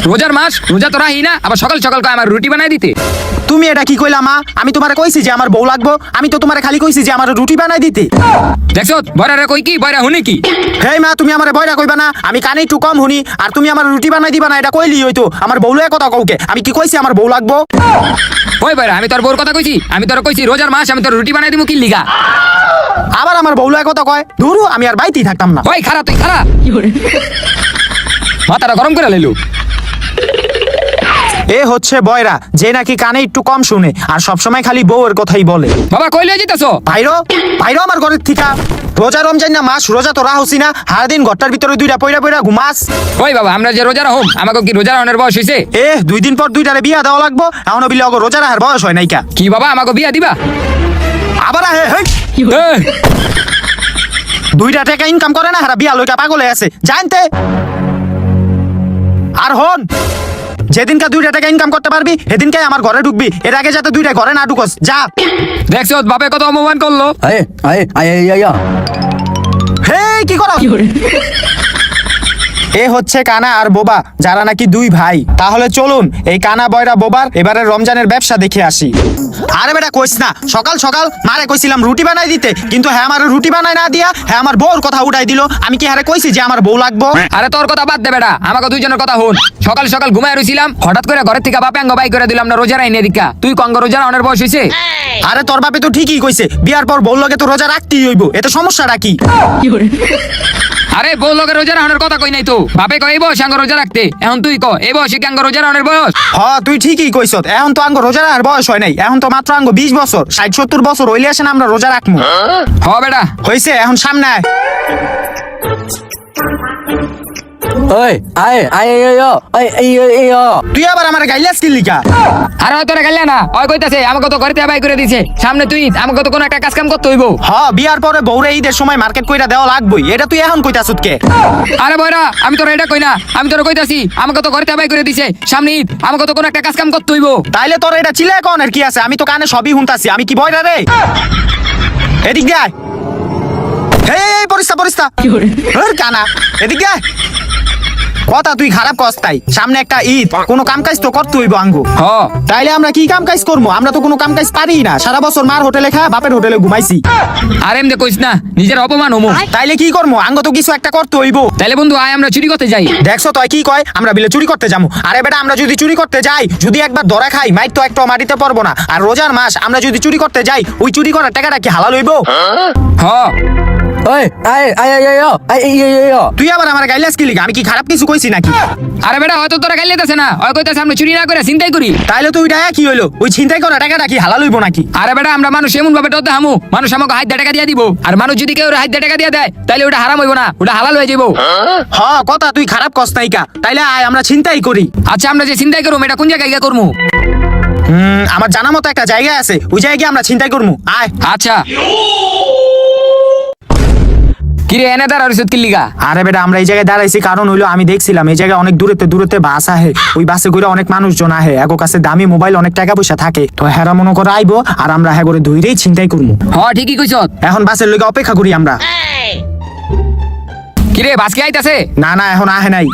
রোজার মাস, রোজা তো রাহি না, আবার সকাল সকাল কয় আমার রুটি বানাই দিতে। তুমি এটা কি কইলা মা? আমি তোমারে কইছি যে আমার বউ লাগবো, আমি তো তোমারে খালি কইছি যে আমার রুটি বানাই দিতে। দেখছো বয়রা কই কি, বয়রা হুনি কি? হেই মা, তুমি আমারে বয়রা কইবা না, আমি কানে একটু কম শুনি, আর তুমি আমার রুটি বানাই দিবা না এটা কইলি হইতো। আমার বউ লয়ে কথা কওকে, আমি কি কইছি আমার বউ লাগবো? ওই বয়রা, আমি তোর বউর কথা কইছি? আমি তোর কইছি রোজার মাস, আমি তোর রুটি বানাই দিমু কি লিগা? আবার আমার বউ লয়ে কথা কয়, ধুরু আমি আর বাইতেই থাকতাম না। ওই খারাপ, তুই খারাপ, মাথাটা গরম করে লাইলু। এ হচ্ছে বয়রা, যে নাকি কানে একটু কম শুনে আর সবসময় খালি বউয়ের কথাই বলে। বাবা কই লয়ে যেতেছো? ভাইরো ভাইরো আমার ঘরের থিকা। রোজা রমজান না মাস, রোজা তো রাহসি না, সারাদিন ঘরটার ভিতরে দুইটা পয়রা পয়রা ঘুমাস। ওই বাবা, আমরা যে রোজা রাখুম, আমাকে কি রোজা রাখনের বয়স হইছে? 2 দিন পর দুইটারে বিয়া দেওয়া লাগবো, এখনো বিলে অগো রোজা রাখার বয়স হয় নাইকা। কি বাবা, আমাকে বিয়া দিবা? আবার আহে হেই, এই, 2টা টাকা ইনকাম করে না, হারা বিয়া লইকা পাগল হয়ে আছে জানতে। আর হন, যেদিনকা 2টা টাকা ইনকাম করতে পারবি সেদিনকে আমার ঘরে ঢুকবি, এর আগে যাতে 2টা ঘরে না ঢুকস যা। দেখছো বাপে কত অপমান করলো। আয়ে আয়ে আয়ে আয়া হেই কি করো? এ হচ্ছে কানা আর বোবা, যারা নাকি 2 ভাই। তাহলে চলুন এই কানা বয়রা বোবার এবারে রমজানের ব্যবসা দেখে আসি। আরে বেটা কইস না, সকাল সকাল মারে কইছিলাম রুটি বানাই দিতে, কিন্তু হ্যাঁ আমার রুটি বানাই না দিয়া হ্যাঁ আমার বউর কথা উঠাই দিল। আমি কি হারে কইছি যে আমার বউ লাগবো? আরে তোর কথা বাদ দে বেটা, আমাকে দুইজনের কথা হন। সকাল সকাল ঘুমায় রইছিলাম, হঠাৎ করে ঘরের থেকে বাপে আঙ্গ বাই করে দিলাম না রোজা রাইনে দিকা। তুই কঙ্গ রোজা রাখনের বয়স হইছে? আরে তোর বাপে তো ঠিকই কইছে, বিয়ার পর বউ লগে তো রোজা রাখতেই হইব, এতে সমস্যাটা কি? আরে বউ লোকের রোজা রাখনের কথা কই নাই তো, বাপে কয় এই বয়স আঙ্গ রোজা রাখতে, এখন তুই ক এই বয়সে কি আঙ্গ রোজা রাখনের বয়স? তুই ঠিকই কইছ, এখন তো আঙ্গ রোজা রাখার বয়স হয় নাই, এখন তো মাত্র আঙ্গ 20 বছর, 60-70 বছর হইলে আসেন আমরা রোজা রাখবো। হ বেটা, হইছে, এখন সামনে আয়। ওই আয়ে আয়ে আয়া আয়ে আয়ে আয়া তুই আবার আমার গাইলাস কি লিখা? আরে তোরা গেলে না, ওই কইতাছে আমাকে তো ঘরে বাই করে দিছে, সামনে তুই আমাকে তো কোনো একটা কাজ কাম করতে হইব। বিয়ার পরে বউরে ঈদের সময় মার্কেট কইরা দেওয়া লাগবই, এটা তুই এখন কইতাছুত কে? আরে বয়রা, আমি তোর এটা কই না, আমি তোর কইতাছি আমাকে তো ঘরে বাই করে দিছে, সামনে ঈদ, আমাকে তো কোনো একটা কাজ কাম করতে হইব। তাইলে তোর এটা চিলে কোনের কি আছে? আমি তো কানে সবই শুনতাছি, আমি কি বয়রা রে? এদিক দিয়ে আয়। এই পরিস্তা পরিস্তা কানা, এদিক দিয়ে আয়। কথা তুই খারাপ কস, তাই সামনে একটা ঈদ, কোনো কাম কাজ তো করতে হইব আঙ্গু। হ, তাইলে আমরা কি কাম কাজ করবো? আমরা তো কোনো কাম কাজ পারি না, সারা বছর মার হোটেলে খা, বাপের হোটেলে ঘুমাইছি। আর এমনি কইস না, নিজের অপমান হমু। তাইলে কি করবো? আঙ্গ তো কিছু একটা করতে হইব। তাইলে বন্ধু আয় আমরা চুরি করতে যাই। দেখছো তুই কি কয়, আমরা বিলে চুরি করতে যাবো? আরে বেটা, আমরা যদি চুরি করতে যাই, যদি একবার ধরা খাই, মাইর তো একটা মাটিতে পড়বো না। আর রোজার মাস, আমরা যদি চুরি করতে যাই, ওই চুরি করার টাকাটা কি হালাল হইব? হ, ওই আয়ে আয়ে আয়া আয়ে আয়ে আয়া তুই আবার আমার গাইলাস কি লিগা? আমি কি খারাপ কিছু কইছি নাকি? আরে বেটা হয়তো তোরা গাইলে দিতেছে না, ওই কইতাছে আমরা চুরি না করে চিন্তাই করি। তাইলে তো ওইটা কি হইলো? ওই ছিনতাই করা টাকাটা কি হালাল হইব নাকি? আরে বেটা আমরা মানুষ এমন ভাবে ডরতে হামু, মানুষ আমাকে হাত দিয়ে টাকা দিয়ে দিব, আর মানুষ যদি কেউ হাত দিয়ে টাকা দিয়ে দেয় তাহলে ওটা হারাম হইব না, ওটা হালাল হয়ে যাবো। কথা তুই খারাপ কস নাইকা। তাইলে আয় আমরা ছিনতাই করি। আচ্ছা আমরা যে চিন্তাই করবো এটা কোন জায়গায় গিয়ে করবো? আমার জানা মতো একটা জায়গা আছে, ওই জায়গায় আমরা ছিনতাই করবো। আয়। আচ্ছা কিরে এনে দাঁড়া রইছত কি লিগা? আরে বেটা, আমরা এই জায়গায় দাঁড়াইছি কারণ হইলো আমি দেখছিলাম এই জায়গায় অনেক দূরেতে দূরেতে বাস আহে, ওই বাসে করে অনেক মানুষজন আহে, এগো কাছে দামি মোবাইল, অনেক টাকা পয়সা থাকে, তো হেরা মনে করে আইবো আর আমরা হ্যাঁ করে ধইরেই ছিনতাই করবো। হ ঠিকই কইছত। এখন বাসের লইগা অপেক্ষা করি আমরা। কিরে বাস কি আইতাছে? না না, এখন আহে নাই।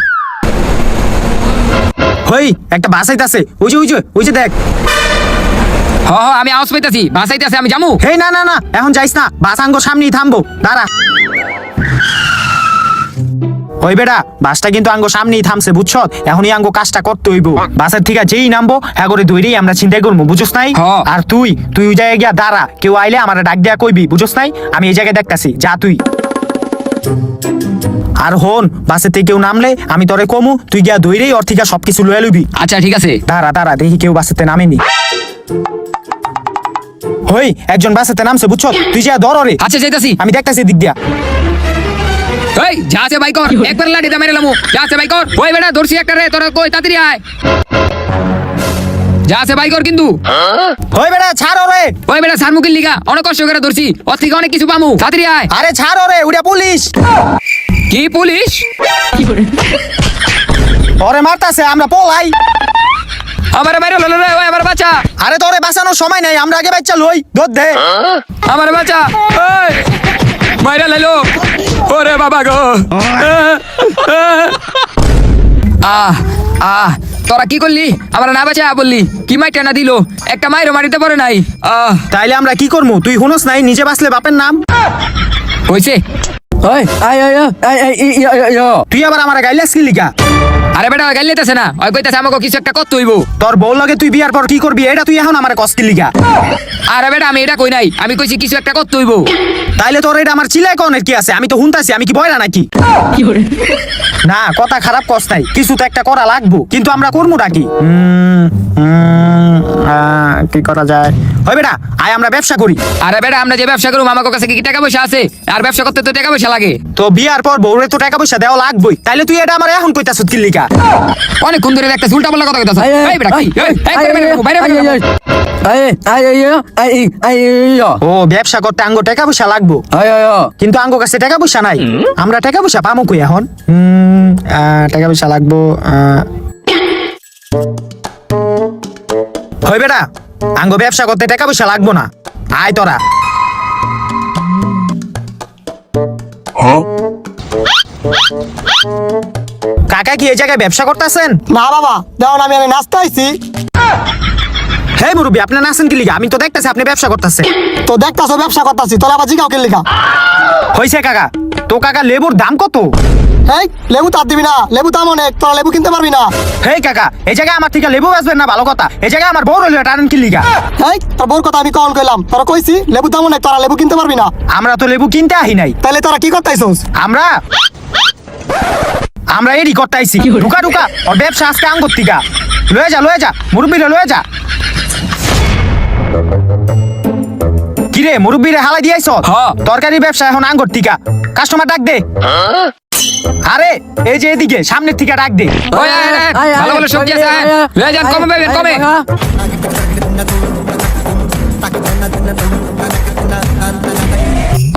হই একটা বাস আইতাছে, ওই যে দেখ। হ হ আমি আওয়াজ পাইতাছি, বাস আইতাছে, আমি যামু। হেই না না না, এখন যাইস না, বাস আঙ্গো সামনেই থামবো, দাঁড়া। ওই বেটা, বাসটা কিন্তু আঙ্গো সামনেই থামছে, বুঝছো? এখনই আঙ্গো কাজটা করতে হইব। বাসের থেকে যেই নামবো হ্যাঁ করে ধইরেই আমরা চিন্তাই করবো, বুঝছ নাই? হ্যাঁ। আর তুই ওই জায়গায় গিয়া দাঁড়া, কেউ আইলে আমার ডাক দেয়া কইবি, বুঝছ নাই? আমি এই জায়গায় দেখতাছি, যা তুই। আর হন, বাসের থেকে কেউ নামলে আমি তোরে কমু, তুই গিয়া ধইরেই ওর থেকে সবকিছু লয়ে লইবি। আচ্ছা ঠিক আছে। দাঁড়া দাঁড়া, দেখি কেউ বাসেতে নামেনি। হই একজন বাসেতে নামছে, বুঝছো? তুই যা ধর রে। আচ্ছা যাইতাছি। আমি দেখতাছি দিক দিয়া। এই যা আছে বাইক কর, একবার লাঠি দা মেরে লামু, যা আছে বাইক কর। ওই বেটা ধরছি একটা রে, তোরা কই তাড়াতাড়ি আয়, যা আছে বাইক কর কিন্তু। ওই বেটা ছাড় রে। ওই বেটা সারমুকির লিগা অনেক কষ্ট করে ধরছি, ওর থেকে অনেক কিছু পামু, তাড়াতাড়ি আয়। আরে ছাড় রে, ওটা পুলিশ। কি পুলিশ? ওরে মারতাছে, আমরা পলাই। আমারে বাইরে ললো রে, ওই আমার বাচ্চা। আরে তোরে বাঁচানোর সময় নাই, আমরা আগে বাচ্চা লই, দৌড় দে। আমার বাচ্চা, ওই মাইরা লাইলো, ওরে বাবা গো। আহ আহ তোরা কি করলি আমার না বাঁচা বললি কি মাইটা না দিল একটা মাইরও মারিতে পারে নাই তাইলে আমরা কি করবো? তুই হুনস নাই নিজে বাঁচলে বাপের নাম। হইছে Oi, ai, ai, ai, ai, ai, ai, তুই আবার আমার গাইলাস কি লিগা? আরে বেটা গাইলেতেছে না ওই কইতাছে আমাকে কিছু একটা করতে হইব। তোর বউ লগে তুই বিয়ার পর কি করবি এটা তুই এখন আমার কস কি লিগা? আরে বেটা আমি এটা কই নাই আমি কইছি কিছু একটা করতে হইব। তাইলে তোর এটা আমার চিলাই কনের কি আছে? আমি তো হুনতাছি, আমি কি বয়রা নাকি? না কথা খারাপ কস নাই, কিছু তো একটা করা লাগবো, কিন্তু আমরা করবোটা কি? কি করা যায়? হয় বেটা আয় আমরা ব্যবসা করি। আরে বেটা আমরা যে ব্যবসা করব আমাকে কাছে কি টাকা পয়সা আছে? আর ব্যবসা করতে তো টাকা পয়সা লাগে। তো বিয়ার পর বউরে তো টাকা পয়সা দেওয়া লাগবেই, তাইলে তুই এটা আমার এখন কইতাছ কি লিগা? অনেক কোন ধরে একটা উল্টা পাল্টা কথা কইতাছ। ai, এই বেটা ai, কি? এই বাইরে বাইরে ai, ai, ai, ai, ai, ও ব্যবসা করতে আঙ্গো টাকা পয়সা লাগবো, ai, ai, কিন্তু আঙ্গো কাছে টাকা পয়সা নাই। আমরা টাকা পয়সা পামু কই এখন? টাকা পয়সা লাগবো। হয় বেটা আঙ্গো ব্যবসা করতে টাকা পয়সা লাগবো না, আয় তোরা। কাকা কি এই জায়গায় ব্যবসা করতেছেন? না বাবা দেখো আমি এখানে নাচতে আইছি। হে মুরব্বী আপনি নাচেন কি লিগা? আমি তো দেখতেছি আপনি ব্যবসা করতেছেন। তো দেখতাছো ব্যবসা করতাছি, তোরা আবার জিগাও কে লিখা? হইছে কাকা, তো কাকা লেবুর দাম কত? এই লেবু তার দিবি না, লেবু দাম অনেক, তোরা লেবু কিনতে পারবি না। হেই কাকা এই জায়গায় আমার থেকে লেবু বেচবেন না, ভালো কথা। এই জায়গায় আমার বড় হইলো টানেন কি লিগা? এই তোর বোর কথা আমি কখন কইলাম? তোরা কইছি লেবু দাম অনেক, তোরা লেবু কিনতে পারবি না। আমরা তো লেবু কিনতে আহি নাই। তাহলে তোরা কি করতাইছস? আমরা আমরা এরই করতে আইছি। ঢুকা ঢুকা ওর ব্যবসা আজকে আঙ্গুর টিকা লয়ে যা মুরব্বীরে লয়ে যা। কিরে মুরব্বীরে হালাই দিয়েছ? হ্যাঁ। তরকারি ব্যবসা এখন আঙ্গুর টিকা, কাস্টমার ডাক দে। আরে এই যে এদিকে সামনের থেকে ডাক দে। ওই ভালো ভালো সবজি আছে লয়ে যান কমে পাবেন কমে।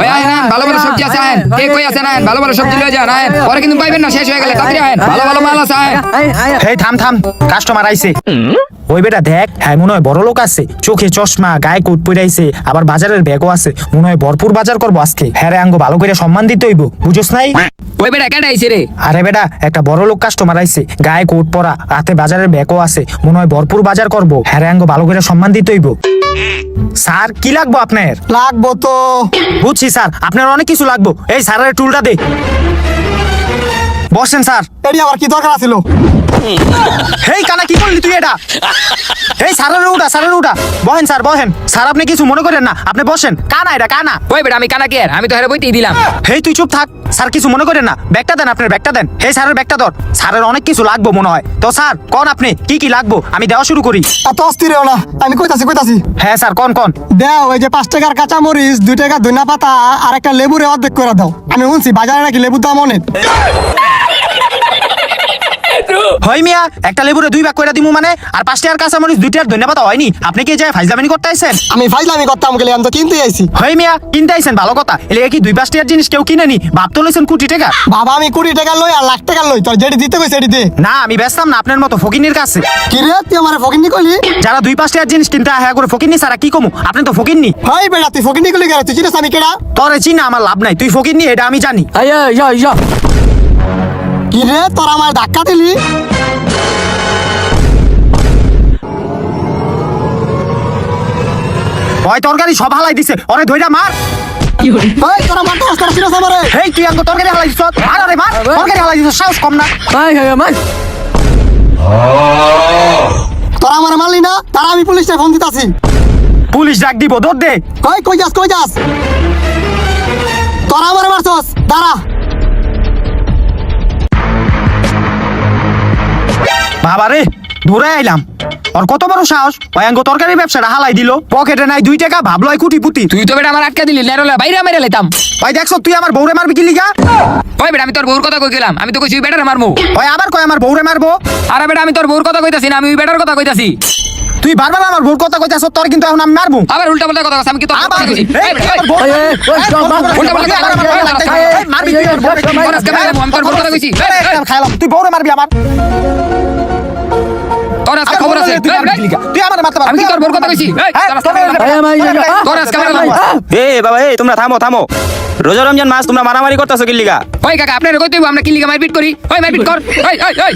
ওই আয় আয় ভালো ভালো সবজি আছে আয় কে কই আছে না ভালো ভালো সবজি লয়ে যান আয় পরে কিন্তু পাইবেন না শেষ হয়ে গেলে তাড়াতাড়ি আয় ভালো ভালো মাল আছে আয়। ai, ai, হেই থাম কাস্টমার আইছে। ওই বেটা দেখ হ্যাঁ মনে হয় বড় লোক আছে, চোখে চশমা গায়ে কোট পরাইছে, আবার বাজারের ব্যাগও আছে, মনে হয় ভরপুর বাজার করবো আজকে। হ্যাঁ রে আঙ্গো ভালো করে সম্মান দিতে হইব, বুঝোস নাই? ওই বেটা কেডা আইছে রে? আরে বেটা একটা বড় লোক কাস্টমার আইছে, গায়ে কোট পরা, হাতে বাজারের ব্যাগও আছে, মনে হয় ভরপুর বাজার করবো। হ্যাঁ রে আঙ্গো ভালো করে সম্মান দিতে হইব। স্যার কি লাগবো আপনার? লাগবো তো। বুঝছি স্যার আপনার অনেক কিছু লাগবো। এই স্যারের টুলটা দে। বসেন স্যার। এডি আবার কি দরকার ছিল? হেই কানা কি করলি তুই এটা? এই স্যারের উঠা বহেন স্যার বহেন। স্যার আপনি কিছু মনে করেন না, আপনি বসেন। কানা এটা কানা। ওই বেটা আমি কানা কি আর আমি তো হেরে বইতেই দিলাম। হেই তুই চুপ থাক, স্যার কিছু মনে করেন না। ব্যাগটা দেন, আপনার ব্যাগটা দেন। হেই স্যারের ব্যাগটা ধর। স্যারের অনেক কিছু লাগবো মনে হয়। তো স্যার কোন আপনি কি কি লাগবো আমি দেওয়া শুরু করি। এত অস্থির হও না, আমি কইতাছি। হ্যাঁ স্যার কোন দাও ওই যে 5 টাকার কাঁচা মরিচ, 2 টাকা ধনিয়া পাতা আর একটা লেবুরে অর্ধেক করে দাও। আমি শুনছি বাজারে নাকি লেবুর দাম অনেক। হয় মিয়া একটা লেবুরে 2 ভাগ করে দিমু মানে? আর 5 টাকার কাঁচামরিচ 2 টাকার ধন্যবাদ হয়নি? আপনি কি যায় ফাইজলামি করতে আইছেন? আমি ফাইজলামি করতাম গেলে আমি তো কিনতে আইছি। হয় মিয়া কিনতে আইছেন ভালো কথা, এলে কি 2-5 টাকার জিনিস কেউ কিনেনি? ভাব তো লইছেন কোটি টাকা। বাবা আমি 20 টাকা লই আর লাখ টাকা লই, তোর যেটি দিতে কইছে এটি দে। না আমি বেচতাম না আপনার মতো ফকিনির কাছে। কি রে তুই আমারে ফকিন্নি কইলি? যারা 2-5 টাকার জিনিস কিনতে হ্যাঁ করে ফকিনি সারা কি কমু? আপনি তো ফকিননি। হাই বেটা তুই ফকিন্নি কইলি কেন? তুই চিনিস আমি কেডা? তোরে চিনা আমার লাভ নাই, তুই ফকিননি এটা আমি জানি। ai, ai, ai, ai. কি রে তোর আমার ধাক্কা দিলি? ওই তরকারি সব হালাই দিছে, ওরে ধইরা মার। ওই তোরা মারতে আসতে চিনিস আমারে? হেই তুই আঙ্গো তরকারি হালাই দিছ, মার আরে মার। তরকারি হালাই দিছ, সাহস কম না। Ai, ai, ai. তোরা আমারে মারলি না, তারা আমি পুলিশে ফোন দিতাছি। পুলিশ ডাক দিব, দৌড় দে। কই যাস? তোরা আমারে মারছস, দাঁড়া। বাবা রে দূরে আইলাম, ওর কত বড় সাহস। ওই আঙ্গো তরকারি ব্যবসাটা হালাই দিল, পকেটে নাই 2 টাকা, ভাবলো কোটিপতি। তুই তো বেটা আমার আটকা দিলি নেরলে বাইরে মেরে লাইতাম। ভাই দেখছো তুই আমার বউরে মারবি কি লিগা? ওই বেটা আমি তোর বউর কথা কই গেলাম, আমি তো কইছি ওই বেটারে মারমু। ওই আবার কয় আমার বউরে মারবো। আরে বেটা আমি তোর বউর কথা কইতাছি না, আমি ওই বেটার কথা কইতাছি। তুই বারবার আমার বউর কথা কইতাছ, তোর কিন্তু এখন আমি মারবো। আবার উল্টা পাল্টা কথা কইতাছ, আমি কি তোর কথা কইছি? এই, এই বেটা, আমার বউ- ওই, ওই, ওই, এই, সব মার, উল্টা পাল্টা কথা বলবি, এই, মারবি তুই আমার বউরে, কি ওর আজকে মারবো, আমি তোর বউর কথা কইছি। এই, খাইলাম, তুই বউরে মারবি আমার। তোর আজকে খবর আছে। এই, তুই আমার এই, কিলিকা তুই আমার মারতে পারবি আমি কি তোর বোর কথা কইছি এই তোর আজকে আমার আয় আয় আয় তোর আজকে আমার এ বাবা এ তোমরা থামো থামো রোজা রমজান মাস তোমরা মারামারি করতেছো কি লিগা? ওই কাকা আপনারা কই তুই আমরা কি লিগা মারপিট করি ওই মারপিট কর ওই ওই ওই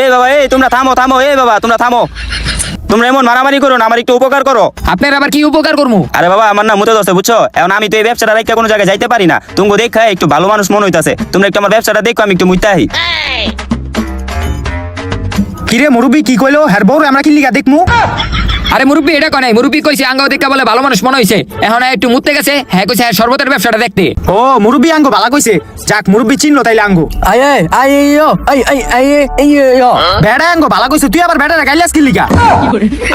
এ বাবা এ তোমরা থামো থামো এ বাবা তোমরা থামো তোমরা এমন মারামারি করো না, আমার একটু উপকার করো। আপনারা আবার কি উপকার করমু আরে বাবা আমার না মুতে দছে বুঝছো, এখন আমি তো এই ব্যবসাটা রাখতে কোনো জায়গায় যাইতে পারি না, তুমি দেখা একটু ভালো মানুষ মনে হইতাছে, তোমরা একটু আমার ব্যবসাটা দেখো, আমি একটু মুইতাহি। কিরে মুরব্বি কি কইলো হ্যার বউরে আমরা কিলিকা দেখমু? আরে মুরব্বি এটা কোন মুরব্বি কইছে আঙ্গাও দেখা বলে ভালো মানুষ মনে হইছে, এখন একটু মুততে গেছে হ্যাঁ কইছে হ্যাঁ শরবতের ব্যবসাটা দেখতে। ও মুরব্বি আঙ্গো ভালো কইছে, যাক মুরব্বি চিনলো তাইলে আঙ্গো। আয় আয় আয় আয় আয় আয় আয় আয় বেড়া আঙ্গো ভালো কইছে, তুই আবার বেড়ারে গাইলাস কিলিকা?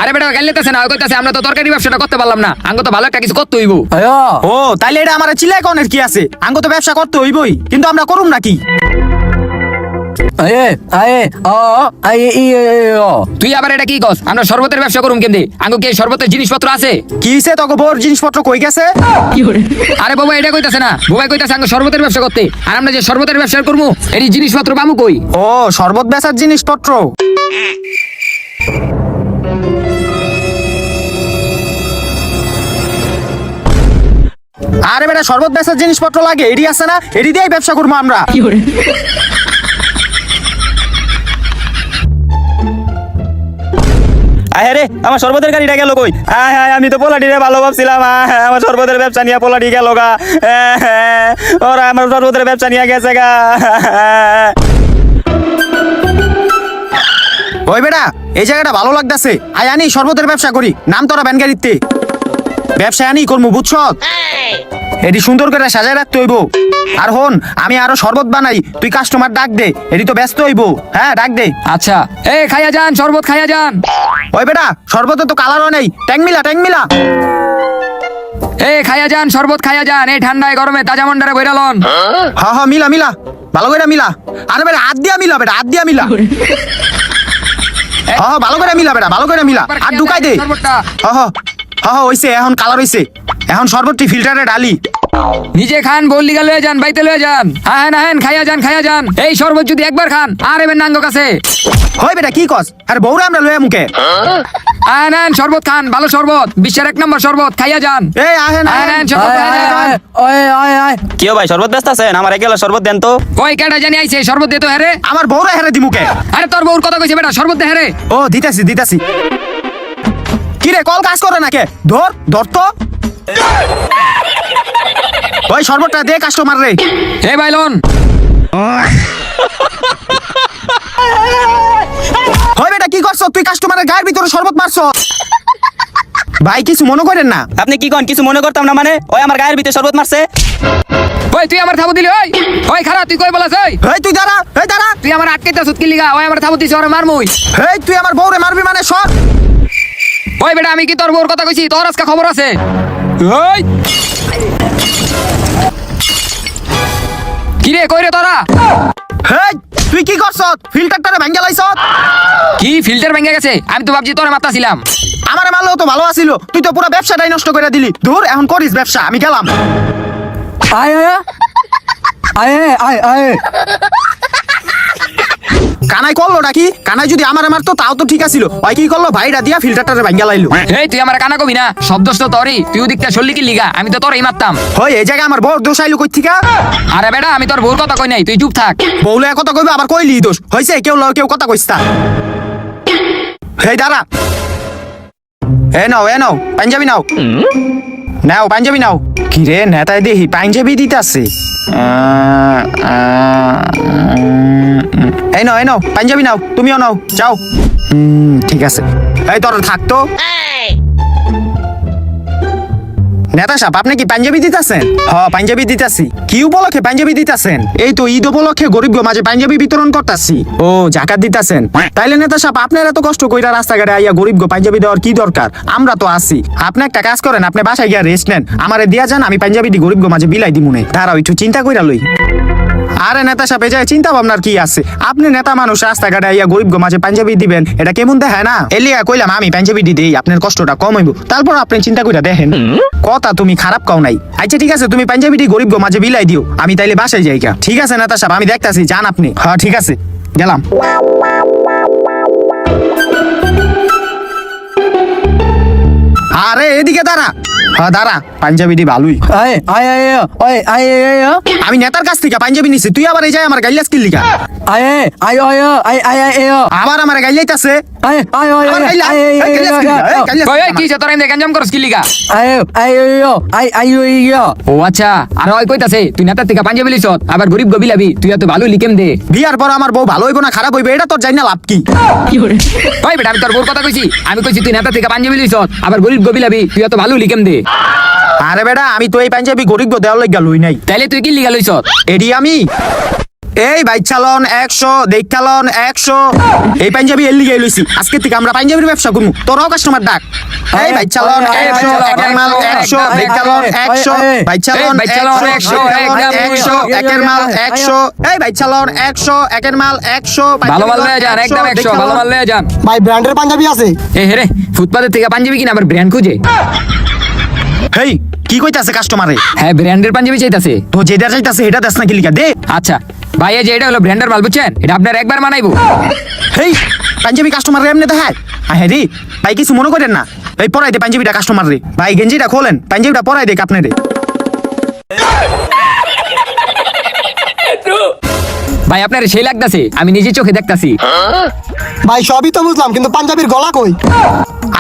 আরে বেটা গাইলেতেছে না, কইতাছে আমরা তো তরকারি ব্যবসাটা করতে পারলাম না, আঙ্গো তো ভালো একটা কিছু করতে হইব। আয় ও তাইলে এটা আমার চিলাই কোনের কি আছে, আঙ্গো তো ব্যবসা করতে হইবই, কিন্তু আমরা করুম নাকি? আয় আয় আয় আয় তুই আবার এটা কি কস, আমরা শরবতের ব্যবসা করুম কেমনে? আঙ্গো কি এই শরবতের জিনিসপত্র আছে? কি হইছে তোকে বউর জিনিসপত্র কই গেছে? আরে বাবা এটা কইতাছে না, বাবা কইতাছে আঙ্গো শরবতের ব্যবসা করতে, আর আমরা যে শরবতের ব্যবসা করমু এই জিনিসপত্র পামু কই? ও শরবত বেচার জিনিসপত্র। আরে বেটা শরবত বেচার জিনিসপত্র লাগে, এডি আছে না, এডি দিয়েই ব্যবসা করবো আমরা। আয় রে আমার শরবতের গাড়িটা গেল কই? আয় আয় আমি তো পোলাটিরে ভালো ভাবছিলাম, আমার শরবতের ব্যবসা নিয়ে পোলাটি গেল গা, ওরা আমার শরবতের ব্যবসা নিয়ে গেছে গা। ওই বেটা এই জায়গাটা ভালো লাগতাছে, আয় আনি শরবতের ব্যবসা করি, নাম তোরা ব্যানগাড়িতে ব্যবসা আনি করবো বুঝছ? এটি সুন্দর করে সাজায় রাখতে হইব। আর হন আমি আরো শরবত বানাই, তুই কাস্টমার ডাক দে, এটি তো ব্যস্ত হইব। হ্যাঁ ডাক দে। আচ্ছা এই খাইয়া যান শরবত খাইয়া যান। ওই বেটা শরবতে তো কালারও নেই, ট্যাং মিলা ট্যাং মিলা। এই খাইয়া যান শরবত খাইয়া যান, এই ঠান্ডায় গরমে তাজা মন্ডারে বইরালন। হ্যাঁ হ্যাঁ মিলা মিলা ভালো করে মিলা। আরে বেটা হাত দিয়া মিলা, বেটা হাত দিয়া মিলা। হ্যাঁ ভালো করে মিলা বেটা, ভালো করে মিলা, আর ঢুকাই দে। শরবতটা হ্যাঁ হ্যাঁ হ্যাঁ হইছে, এখন কালার হইছে, এখন শরবতটি ফিল্টারে ডালি। নিজে খান বললি গা লয়ে যান, বাইতে লয়ে যান। হ্যাঁ হ্যাঁ খাইয়া যান খাইয়া যান, এই শরবত যদি একবার খান আর এবেন নাঙ্গ কাছে। হই বেটা কি কস, আরে বউরা আমরা লয়ে মুখে। হ্যাঁ নেন শরবত খান, ভালো শরবত, বিশ্বের 1 নম্বর শরবত, খাইয়া যান। এই আহেন হ্যাঁ নেন শরবত আয় খাইয়া যান। আয় আয় আয় কেউ ভাই শরবত ব্যস্ত আছেন? আমার একেলা শরবত দেন তো। কই কেডা জানি আইছে শরবত দে তো হেরে। আমার বউরা হেরে দি মুখে। আরে তোর বউর কথা কইছে বেটা, শরবত দে হেরে। ও দিতাছি দিতাছি। কি রে কল কাজ করে নাকি? ধর ধর তো। ওই শরবতটা দে কাস্টমার রে। হে বাইলন হয় বেটা কি করছ তুই, কাস্টমারের গায়ের ভিতরে শরবত মারছ? ভাই কিছু মনে করেন না। আপনি কি কোন? কিছু মনে করতাম না মানে, ওই আমার গায়ের ভিতরে শরবত মারছে। ওই তুই আমার থাবু দিলি, ওই ওই খারা তুই কই বলাস? ওই এই তুই দাঁড়া, এই দাঁড়া। তুই আমার আটকাইতা সুতকি লিগা, ওই আমার থাবু দিছে ওরে মারমুই। এই তুই আমার বউরে মারবি মানে সর। ওই বেটা আমি কি তোর বউর কথা কইছি? তোর আজকে খবর আছে। ওই কি রে কই রে তোরা? এই তুই কি করছ? ফিল্টারটারে ভাঙা লাইছ? কি ফিল্টার ভেঙে গেছে? আমি তো ভাবছি তোরে মারতাছিলাম। আমারে মারলেও তো ভালো আছিল, তুই তো পুরো ব্যবসাটাই নষ্ট করে দিলি। ধুর এখন করিস ব্যবসা, আমি গেলাম। আয় আয় আয় আয় কানাই করলো নাকি? কানাই যদি আমারে মারতো তাও তো ঠিক আছিল, ওই কি করলো ভাইরা দিয়া ফিল্টারটারে ভাঙা লাইলো। এই তুই আমার কানা কবি না, শব্দ তো তোরই, তুই ওদিকটা সরলি কি লিগা? আমি তো তোরই মারতাম। হয় এই জায়গায় আমার বউর দোষ আইলো কই থিকা? আরে বেটা আমি তোর বউর কথা কই নাই, তুই চুপ থাক। বউলে কথা কইবে আবার কইলি দোষ হইছে, কেউ কথা কইছ তা। এই দাঁড়া, এ নাও পাঞ্জাবি নাও, নাও পাঞ্জাবি নাও। কি রে নেতায় দেখি পাঞ্জাবি দিতাছে। এই নাও পাঞ্জাবি নাও, তুমিও নাও যাও। ঠিক আছে, এই তোর থাকতো। নেতা সাহেব আপনি কি পাঞ্জাবি দিতেছেন? হ্যাঁ পাঞ্জাবি দিতাছি। কি উপলক্ষে পাঞ্জাবি দিতাছেন? এই তো ঈদ উপলক্ষে গরিব মাঝে পাঞ্জাবি বিতরণ করতাছি। ও জাকাত দিতাছেন? তাইলে নেতা সাহেব আপনার এত কষ্ট কইরা রাস্তাঘাটে আইয়া গরিব পাঞ্জাবি দেওয়ার কি দরকার? আমরা তো আছি। আপনি একটা কাজ করেন, আপনি বাসায় গিয়া রেস্ট নেন, আমারে দিয়া যান, আমি পাঞ্জাবি দি গরিব মাঝে বিলাই দিমুনে। দাঁড়াও একটু চিন্তা কইরা লই। আরে নেতা সাহেব যায় চিন্তা ভাবনার কি আছে? আপনি নেতা মানুষ, রাস্তাঘাটে আইয়া গরিব মাঝে পাঞ্জাবি দিবেন, এটা কেমন দেখায় না? এলিয়া কইলাম আমি পাঞ্জাবি দি দেই, আপনার কষ্টটা কম হইব, তারপর আপনি চিন্তা কইরা দেখেন। কথা তুমি খারাপ কও নাই। আচ্ছা ঠিক আছে, তুমি পাঞ্জাবিটি গরিব মাঝে বিলাই দিও, আমি তাইলে বাসায় যাই। ঠিক আছে নেতা সাহেব আমি দেখতাছি, যান আপনি। হ্যাঁ ঠিক আছে, গেলাম। আরে এদিকে দাঁড়া। হ্যাঁ দাঁড়া, পাঞ্জাবিটি ভালোই। আয় আয় আয় আয় আয় আয় আয় আমি নেতার কাছ থেকে পাঞ্জাবি নিছি, তুই আবার এই যায় আমার গাইলাস কি লিখা? আয় আয় আয় আয় আয় আয় আবার আমার গাইলাইতাছে। আয় আয় আয় আমার গাইলা, আয় এই গাইলাস কি লিখা? এই গাইলাস ওই কি ওই কি লিখা? তোরা এমনি গঞ্জাম করস কি লিগা? আয় আয় আয় আয় আয় ও আচ্ছা, আর ওই কইতাছে তুই নেতার থেকে পাঞ্জাবি লিছত, আবার গরিব গবিলাবি, তুই এত ভালো লিখেম দে। বিয়ার পর আমার বউ ভালো হইব না খারাপ হইবে এটা তোর জানি না লাভ কি? ওই বেটা আমি তোর বোর কথা কইছি, আমি কইছি তুই নেতার থেকে পাঞ্জাবি লিছত, আবার গরিব গবিলাবি, তুই এত ভালো লিখেম দে। আরে বেটা আমি তো এই পাঞ্জাবি গরিব দেওয়ার লাগা লই নাই। তাইলে তুই কি লিগা লইছত? এডি আমি এই বাইক চালন 100 দেখ চালন 100 এই পাঞ্জাবি এর লিগে লইছি। আজকে থেকে আমরা পাঞ্জাবির ব্যবসা করব, তোরাও কাস্টমার ডাক। এই বাইক চালন 100 একের মাল 100 দেখ চালন 100 বাইক চালন 100 একের মাল 100 এই বাইক চালন 100 একের মাল 100 ভালো মাল লয়ে যান, একদম 100 ভালো মাল লয়ে যান। ভাই ব্র্যান্ডের পাঞ্জাবি আছে? এ হেরে ফুটপাতের থেকে পাঞ্জাবি কিনা আবার ব্র্যান্ড খুঁজে। হেই কি কইতাছে কাস্টমারে? হ্যাঁ ব্র্যান্ডের পাঞ্জাবি চাইতাছে। তো যেটা চাইতাছে এটা দেস না কি লিখা দে। আচ্ছা ভাই এই যে এটা হলো ব্র্যান্ডের মাল বুঝছেন, এটা আপনার একবার মানাইবো। হেই পাঞ্জাবি কাস্টমার রে এমনি দেখায়? হ্যাঁ রে ভাই কিছু মনে করেন না, এই পরাই দে পাঞ্জাবিটা কাস্টমার রে। ভাই গেঞ্জিটা খোলেন, পাঞ্জাবিটা পরাই দেখ আপনারে। ভাই আপনার সেই লাগতাছে, আমি নিজে চোখে দেখতাছি। ভাই সবই তো বুঝলাম, কিন্তু পাঞ্জাবির গলা কই?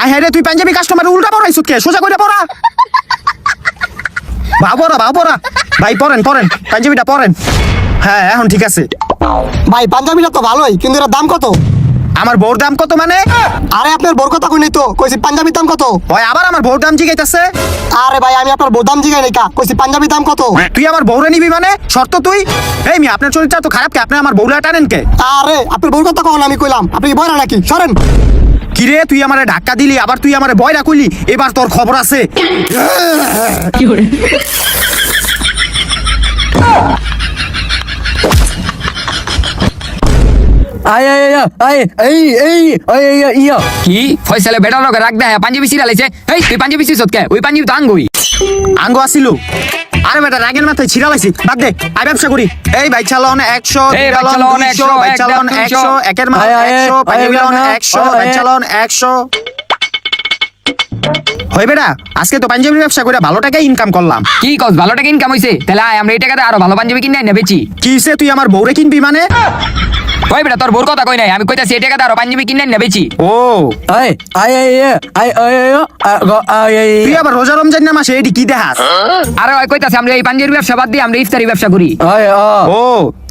হ্যাঁ রে তুই পাঞ্জাবি কাস্টমার উল্টা পরাইছ কে? সোজা কইরা পরা। বাবরা ভাই পরেন পাঞ্জাবিটা পরেন। হ্যাঁ এখন ঠিক আছে। ভাই পাঞ্জাবিটা তো ভালোই, কিন্তু এর দাম কত? আমার বউর দাম কত মানে? আরে আপনার বোর কথা কই নাই তো, কইছি পাঞ্জাবির দাম কত? ওই আবার আমার বউর দাম জিগাইতাছে। আরে ভাই আমি আপনার বোর দাম জিগাই নাই কা, কইছি পাঞ্জাবির দাম কত? তুই আমার বউরে নিবি মানে? শর্ত তুই? এই মি আপনার চরিত্র তো খারাপ কে? আপনি আমার বউলা টানেন কে? আরে আপনার বোর কথা কখন আমি কইলাম? আপনি কি বয়রা নাকি? সরেন। কিরে তুই আমারে ধাক্কা দিলি, আবার তুই আমারে বয়রা কইলি, এবার তোর খবর আছে। আয় আয় আয় এই এই আয় আয় ইয়া কি ফয়সালে বেটার লগে রাখ দেয় পাঞ্জাবি সিরা লাইছে। এই তুই পাঞ্জাবি সিছত কে? ওই পাঞ্জাবি তো আঙ্গুই। আঙ্গ আসিল। আরে বেটা রাগের মাথায় ছিড়া লাইছি, বাদ দে আই ব্যবসা করি। এই বাইক চালন 100 এই বাইক চালন 100 বাইক চালন 100 একের মাল 100 পাঞ্জাবি চালন 100 বাইক চালন 100। হই বেটা আজকে তো পাঞ্জাবির ব্যবসা করে ভালো টাকা ইনকাম করলাম। কি কস ভালো টাকা ইনকাম হইছে? তাহলে আয় আমরা এই টাকাতে আরো ভালো পাঞ্জাবি কিনে আইনা বেচি। কিসে তুই আমার বউরে কিনবি মানে? ওই বেটা তোর বোর কথা কই নাই, আমি কইতাছি এই টাকাতে আরো পাঞ্জাবি কিনে আইনা বেচি। ও আয় আয় আয় আয় আয় আয় আয় তুই আবার রোজা রমজান না মাসে এডি কি দেখাস? আরে ওই কইতাছি আমরা এই পাঞ্জাবির ব্যবসা বাদ দিয়ে আমরা ইফতারি ব্যবসা করি। আয় ও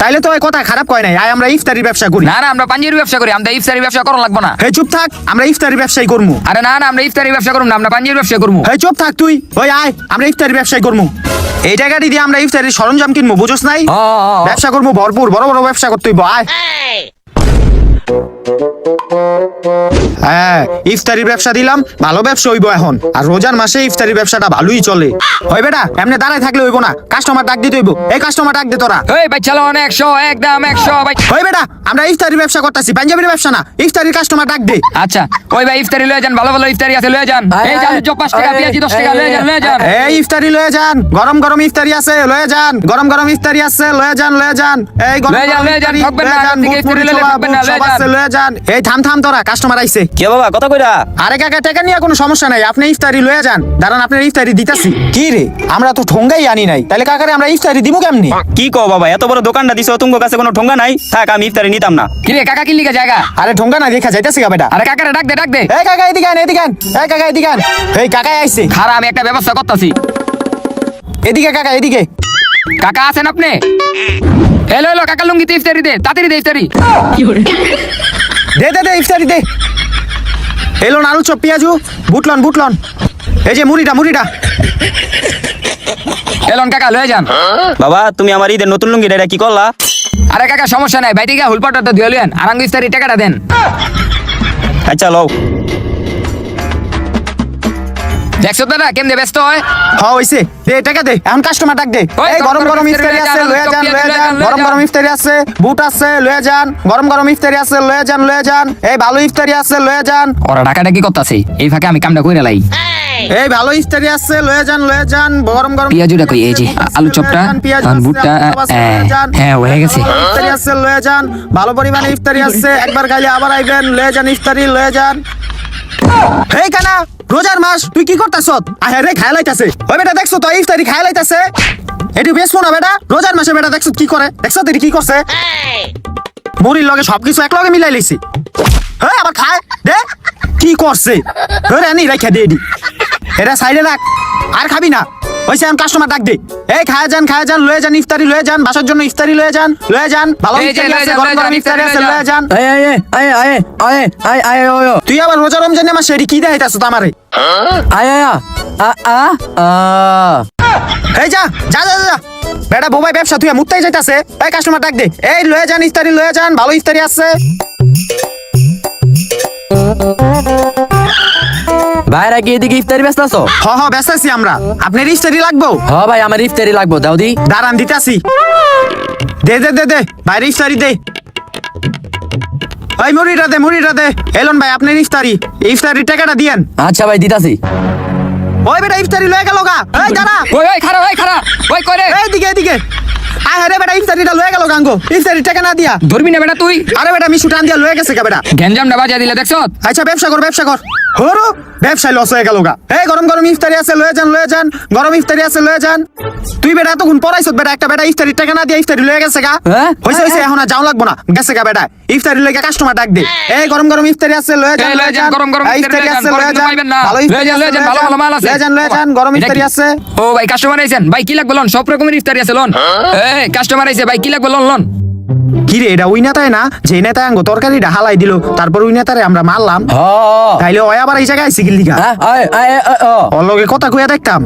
তাইলে তো ওই কথা খারাপ কয় নাই, আয় আমরা ইফতারির ব্যবসা করি। না না আমরা পাঞ্জাবির ব্যবসা করি, আমরা ইফতারি ব্যবসা করা লাগবো না। হে চুপ থাক, আমরা ইফতারি ব্যবসায়ী করমু। আরে না না আমরা ইফতারি ব্যবসা করব না, আমরা পাঞ্জাবির ব্যবসা করব। হে চুপ থাক তুই, ওই আয় আমরা ইফতারি ব্যবসায়ী করমু। এই টাকাটি দিয়ে আমরা ইফতারির সরঞ্জাম কিনবো, বুঝোস নাই? ব্যবসা করবো ভরপুর, বড় বড় ব্যবসা করতে হইব। আয় হ্যাঁ ইফতারির ব্যবসা দিলাম, ভালো ব্যবসা হইব এখন। আর রোজার মাসে ইফতারির ব্যবসাটা ভালোই চলে। হয় বেটা এমনি দাঁড়ায় থাকলে হইব না, কাস্টমার ডাক দিতে হইব। এই কাস্টমার ডাক দে তোরা। এই ভাই চালো 100 একদম 100 ভাই। হয় বেটা আমরা ইফতারির ব্যবসা করতেছি, পাঞ্জাবির ব্যবসা না। ইফতারির কাস্টমার ডাক দে। আচ্ছা ওই ভাই ইফতারি লয়ে যান, ভালো ভালো ইফতারি আছে লয়ে যান। এই যে আলু চপ 5 টাকা, পেঁয়াজি 10 টাকা লয়ে যান লয়ে যান। এই ইফতারি লয়ে যান, গরম গরম ইফতারি আছে লয়ে যান, গরম গরম ইফতারি আছে লয়ে যান লয়ে যান। এই গরম লয়ে যান, গরম লয়ে যান, ইফতারি ঠকবেন না, লয়ে যান, আমার থেকে ইফতারি লয়ে ছোলা, ঠকবেন না, বুট লয়ে সব আছে, যান। লয়ে যান। এই থাম তোরা, কাস্টমার আইছে। কে বাবা কত কইরা? আরে কাকা টাকা নিয়ে কোনো সমস্যা নাই, আপনি ইফতারি লয়ে যান। দাঁড়ান আপনার ইফতারি দিতাছি। কি রে আমরা তো ঠোঙ্গাই আনি নাই, তাহলে কাকারে আমরা ইফতারি দিব কেমনি? কি কও বাবা, এত বড় দোকানটা দিছো, তোমার কাছে কোনো ঠোঙ্গা নাই? থাক আমি ইফতারি নিতাম না। কি রে কাকা কি লিগা জায়গা? আরে ঠোঙ্গা না দেখা যাইতাছি গা বেটা। আরে কাকারে ডাক দে। এই কাকা এদিকে আন, এদিকে আন, এই কাকা এদিকে আন। এই কাকা আইছে। খারা আমি একটা ব্যবস্থা করতেছি। এদিকে কাকা এদিকে। কাকা আছেন আপনি? এলো এলো কাকা লুঙ্গিতে ইফতারি দে, তাড়াতাড়ি দে ইফতারি। দে দে দে ইফতারি দে। এলো আলু চপ পেঁয়াজু বুটলন। এই যে মুড়িটা। এলন কাকা লয়ে যান। বাবা তুমি আমার ঈদের নতুন লুঙ্গিটা এটা কি করলা? আরে কাকা সমস্যা নাই, বাইতে গিয়ে হুলপাটা তো ধুয়ে লইয়েন, আর আঙ্গ ইফতারি টাকাটা দেন। আচ্ছা লও। দেখছো দাদা কেমনে ব্যস্ত হয়। হ্যাঁ হইছে, দে টাকা দে, এখন কাস্টমার ডাক দে। ওই এই গরম গরম ইফতারি আছে লয়ে যান। গরম গরম ইফতারি আছে, বুট আছে লয়ে যান। গরম গরম ইফতারি আছে লয়ে যান। এই ভালো ইফতারি আছে লয়ে যান। ওরা টাকাটা কি করতেছে, এই ফাঁকে আমি কামটা কইরা লাই। এই ভালো ইফতারি আছে লয়ে যান। গরম গরম পেঁয়াজুটা কই? এই যে আলু চপটা, আর বুটটা, হ্যাঁ হয়ে গেছে। ইফতারি আছে লয়ে যান, ভালো পরিমাণে ইফতারি আছে, একবার খাইলে আবার আইবেন। লয়ে যান ইফতারি লয়ে যান। হেই কানা রোজার মাস তুই কি করতেছ? আহে রে খায় লাইতাছে। ওই বেটা দেখছো তো ইফতারি খায় লাইতাছে। এটি বেশবো না বেটা, রোজার মাসে বেটা দেখছো কি করে? দেখছো তুই কি করছে? মুড়ির লগে সবকিছু এক লগে মিলাই লইছি। হ্যাঁ আবার খায় দে কি করছে? ধরে আনি রেখে দে এডি। এটা সাইডে রাখ, আর খাবি না। ওইসে আমি কাস্টমার ডাক দে। এই খায় যান লয়ে যান ইফতারি লয়ে যান, বাসার জন্য ইফতারি লয়ে যান ভালো এই যে ইফতারি লয়ে আছে, যান, গরম লয়ে গরম যান, ইফতারি আছে ইফতারি লয়ে যান। আয় তুই আবার রোজা রমজানে মাসে এডি কি দেখাইতাছ তো আমারে? এই যা যা যা যা বেটা বোবাই ব্যবসা তুই মুত্তাই যাইতাছে। এই কাস্টমার ডাক দে। এই লয়ে যান ইফতারি লয়ে যান, ভালো ইফতারি আছে। ভাইরা কি এদিকে ইফতারি ব্যস্ত আছো? হ ব্যস্ত আছি আমরা। আপনার ইফতারি লাগবো? হ ভাই আমার ইফতারি লাগবো, দাও দি। দাঁড়ান দিতাছি। দে দে দে দে বাইরে ইফতারি দে। ওই মুড়িটা দে। এলন ভাই আপনার ইফতারির টাকাটা দিয়েন। আচ্ছা ভাই দিতাছি। ওই বেটা ইফতারি লয়ে গেল গা। এই দাঁড়া, ওই খারা ওই করে এইদিকে আরে বেটা ইফতারিটা লয়ে গেল গাঙ্গো, ইফতারির টাকা না দিয়া। ধরবি না বেটা তুই। আরে বেটা মিশু টান দিয়া লয়ে গেছে কা বেটা। গ্যাঞ্জামটা বাজা দিলে দেখছো? আচ্ছা ব্যবসা কর হরো ব্যবসায় লস হয়ে গেল গা। এই গরম গরম ইফতারি আছে লয়ে যান গরম ইফতারি আছে লয়ে যান। তুই বেটা এতক্ষণ পড়াইছ বেটা, একটা বেটা ইফতারির টাকা না দিয়া ইফতারি লয়ে গেছে গা। হ্যাঁ? হইছে এখন আর যাও লাগবো না, গেছে গা বেটা। ইফতারি লয়ে কাস্টমার ডাক দে। এই গরম গরম ইফতারি আছে লয়ে যান এই লয়ে যান, গরম গরম এই ইফতারি ইফতারি আছে লয়ে লয়ে যান, যান, পাইবেন না। ভালো ইফতারি লয়ে যান, আছে, ভালো মাল আছে। লয়ে যান গরম এটা ইফতারি কি? আছে। ও ভাই কাস্টমার আইছেন, ভাই কি লাগবে লন? সব রকমের ইফতারি আছে লন। এই কাস্টমার আইছে, ভাই কি লাগবে লন। কি রে এটা ওই নেতায় না যে নেতায় আঙ্গো তরকারিটা হালাই দিল, তারপর ওই নেতারে আমরা মারলাম। হ তাইলে ওই আবার এই জায়গায় সিগিল লিগা ওর লগে কথা কইয়া দেখতাম।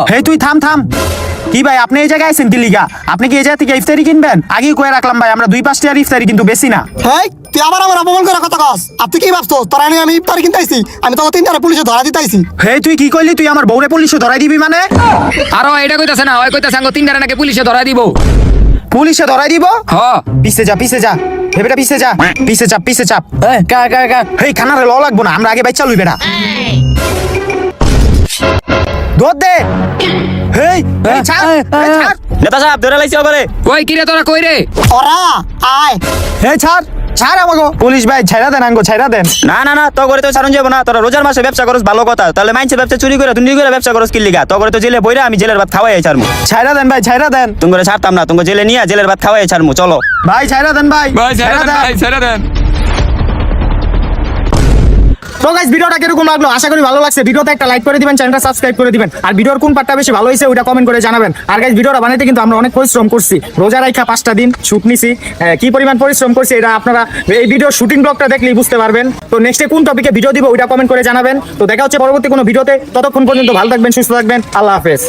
হে তুই থাম। কি ভাই আপনি এই জায়গায় আইছেন কি লিগা? আপনি কি এই জায়গা থেকে ইফতারি কিনবেন? আগেই কয়ে রাখলাম ভাই আমরা 2-5 টাকার ইফতারি কিন্তু বেশি না। হেই তুই আবার আমার অপমান করার কথা কস। আপনি কি ভাবছো তোরা নিয়ে আমি ইফতারি কিনতে আইছি? আমি তোকে 3 টাকা পুলিশে ধরা দিতে আইছি। হে তুই কি কইলি? তুই আমার বউরে পুলিশে ধরাই দিবি মানে? আর এটা কইতাছে না, ওই কইতাছে আঙ্গো 3 টাকা নাকি পুলিশে ধরা দিব। পুলিশে ধরাই দিব? হ পিছে যা হে বেটা পিছে চাপ। হেই খানারে ল লাগবো না, আমরা আগে বাইচা লই বেটা। দৌড় দে। হেই ছাড়। নেতা সাহেব ধরে লাইছি আবারে। ওই কিরে তোরা কই রে? ওরা আয় হে ছাড় আমাগো। পুলিশ ভাই ছাইরা দেন আঙ্গো ছাইরা দেন। না তো করে তো ছাড়ুন যাবো না। তোরা রোজার মাসে ব্যবসা করস ভালো কথা, তাহলে মাইন্সের ব্যবসা চুরি করে তুই করে ব্যবসা করস কি লিগা? তো করে তো জেলে বইরা আমি জেলের ভাত খাওয়াই ছাড়মু। ছাইরা দেন ভাই ছাইরা দেন। তুমি করে ছাড়তাম না, তুমি জেলে নিয়ে জেলের ভাত খাওয়াই ছাড়মু। চলো ভাই ছাইরা দেন ভাই ছেড়ে দেন। তো গাইস ভিডিওটা কিরকম লাগলো আশা করি ভালো লাগছে। ভিডিওতে একটা লাইক করে দিবেন, চ্যানেলটা সাবস্ক্রাইব করে দিবেন, আর ভিডিওর কোন পার্টটা বেশি ভালো হয়েছে ওটা কমেন্ট করে জানাবেন। আর গাইস ভিডিওটা বানাইতে কিন্তু আমরা অনেক পরিশ্রম করছি। রোজা রাইখা 5টা দিন শুট নিছি, কি পরিমাণ পরিশ্রম করছি এটা আপনারা এই ভিডিও শুটিং ব্লগটা দেখলেই বুঝতে পারবেন। তো নেক্সটে কোন টপিকে ভিডিও দিব ওটা কমেন্ট করে জানাবেন। তো দেখা হচ্ছে পরবর্তী কোনো ভিডিওতে, ততক্ষণ পর্যন্ত ভালো থাকবেন, সুস্থ থাকবেন, আল্লাহ হাফেজ।